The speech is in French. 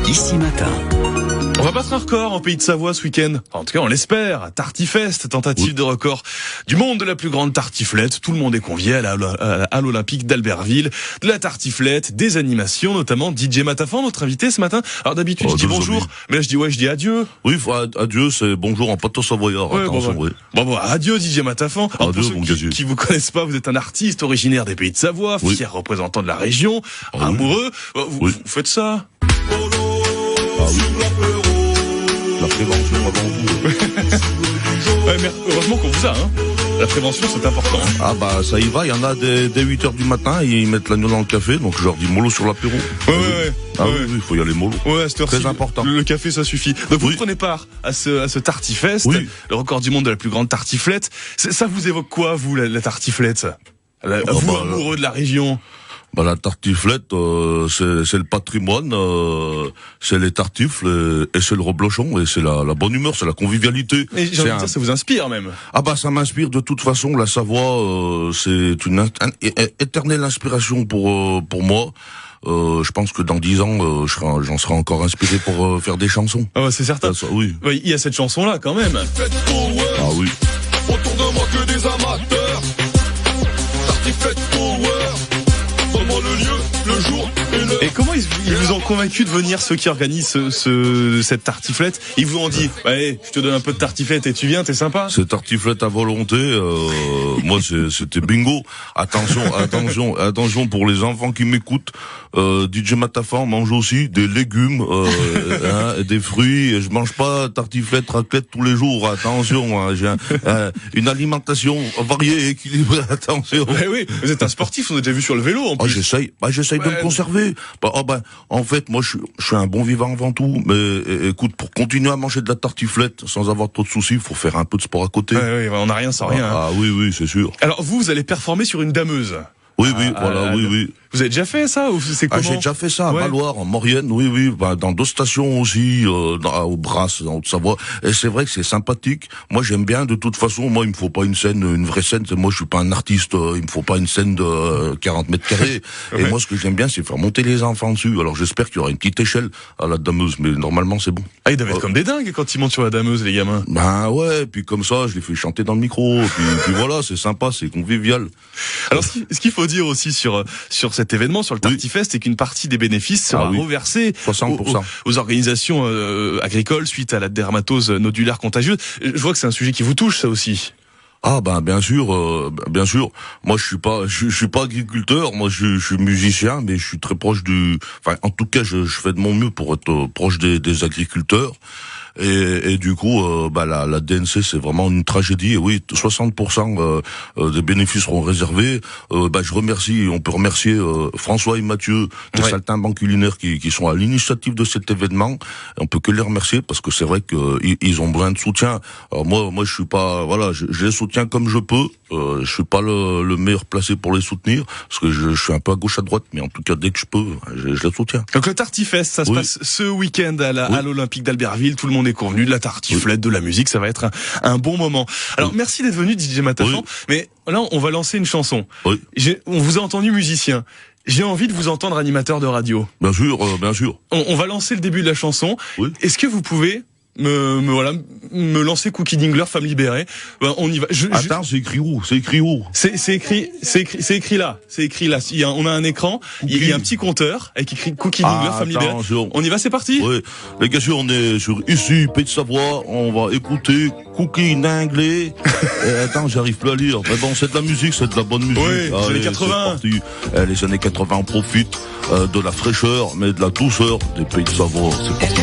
Ici Matin. On va battre un record en Pays de Savoie ce week-end. En tout cas, on l'espère. Tartifest, tentative de record du monde de la plus grande tartiflette. Tout le monde est convié à l'Olympique d'Albertville. De la tartiflette, des animations, notamment DJ Matafan, notre invité ce matin. Alors d'habitude, je dis bonjour, mais là je dis adieu. Oui, adieu, c'est bonjour en pâteau savoyard. Ouais, bon, adieu DJ Matafan. Alors, adieu, pour ceux qui vous connaissent pas, vous êtes un artiste originaire des Pays de Savoie, fier représentant de la région, amoureux. Vous faites ça. Ah oui. La prévention avant tout. Ouais, mais heureusement qu'on vous a, hein. La prévention, c'est important. Ah bah ça y va, il y en a dès 8h du matin, ils mettent l'agneau dans le café, donc je leur dis mollo sur l'apéro. Ouais. Oui, il faut y aller mollo. Ouais, c'est très important. Le café, ça suffit. Donc vous prenez part à ce tartifest, le record du monde de la plus grande tartiflette. Ça vous évoque quoi, vous, la tartiflette? Vous, amoureux de la région? Bah la tartiflette, c'est le patrimoine, c'est les tartifles et c'est le reblochon et c'est la bonne humeur, c'est la convivialité. Et j'ai envie de dire, ça vous inspire même. Ah bah ça m'inspire de toute façon. La Savoie, c'est une éternelle inspiration pour moi. Je pense que dans 10 ans, j'en serai encore inspiré pour faire des chansons. Ah bah c'est certain. Oui. Il y a cette chanson-là quand même. Ah oui. Autour de moi que des amateurs. Tartiflette Power. Donne-moi le lieu, le jour et l'heure. Et comment ils vous ont convaincu de venir, ceux qui organisent cette tartiflette? Ils vous ont dit, allez, je te donne un peu de tartiflette et tu viens, t'es sympa? C'est tartiflette à volonté, moi c'était bingo. Attention pour les enfants qui m'écoutent. DJ Matafan mange aussi des légumes, des fruits. Je mange pas tartiflette, raclette tous les jours. Attention, j'ai une alimentation variée et équilibrée. Attention. Oui, vous êtes un sportif, on a déjà vu sur le vélo en plus. J'essaye de me conserver. En fait, moi je suis un bon vivant avant tout. Mais écoute, pour continuer à manger de la tartiflette sans avoir trop de soucis, il faut faire un peu de sport à côté. Oui, on n'a rien sans rien. Ah oui, c'est sûr. Alors vous allez performer sur une dameuse. Oui, oui. Vous avez déjà fait ça ou c'est comment? J'ai déjà fait ça à Maloire, en Maurienne, oui, dans d'autres stations aussi, au Brasse, en Haute-Savoie. Et c'est vrai que c'est sympathique. Moi, j'aime bien. De toute façon, moi, il me faut pas une vraie scène. Moi, je suis pas un artiste. Il me faut pas une scène de 40 mètres carrés. Et moi, ce que j'aime bien, c'est faire monter les enfants dessus. Alors, j'espère qu'il y aura une petite échelle à la dameuse, mais normalement, c'est bon. Ah, ils doivent être comme des dingues quand ils montent sur la dameuse, les gamins. Ben ouais, puis comme ça, je les fais chanter dans le micro. Puis voilà, c'est sympa, c'est convivial. Alors, ce qu'il faut dire aussi sur cet événement, sur le Tartifest, c'est qu'une partie des bénéfices sera reversée 60%. Aux organisations agricoles suite à la dermatose nodulaire contagieuse. Je vois que c'est un sujet qui vous touche, ça aussi. Ah ben bien sûr. Moi je suis pas agriculteur, moi je suis musicien, mais je suis très proche en tout cas je fais de mon mieux pour être proche des agriculteurs. Et du coup, la DNC, c'est vraiment une tragédie. Et oui, 60% des bénéfices seront réservés. On peut remercier François et Mathieu des Saltimbanques culinaires qui sont à l'initiative de cet événement. Et on peut que les remercier parce que c'est vrai qu'ils ont besoin de soutien. Alors moi, je suis pas, je les soutiens comme je peux. Je suis pas le meilleur placé pour les soutenir parce que je suis un peu à gauche à droite, mais en tout cas dès que je peux, je les soutiens. Donc le Tartifest, ça se passe ce week-end à l'Olympique d'Albertville. Tout le monde est convenu, de la tartiflette, de la musique, ça va être un bon moment. Alors merci d'être venu, DJ Matafan. Mais là, on va lancer une chanson. On vous a entendu musicien. J'ai envie de vous entendre animateur de radio. Bien sûr. On va lancer le début de la chanson. Est-ce que vous pouvez me lancer Cookie Dingler, Femme libérée? On y va. Attends, c'est écrit où? C'est écrit là. On a un écran. Il y a un petit compteur avec écrit Cookie Dingler, Femme libérée. On y va, c'est parti? Oui. Les gars, on est sur ici, Pays de Savoie. On va écouter Cookie Dingler. Attends, j'arrive plus à lire. Mais bon, c'est de la musique, c'est de la bonne musique. Oui, les années 80. Les années 80, on profite de la fraîcheur, mais de la douceur des Pays de Savoie. C'est parti.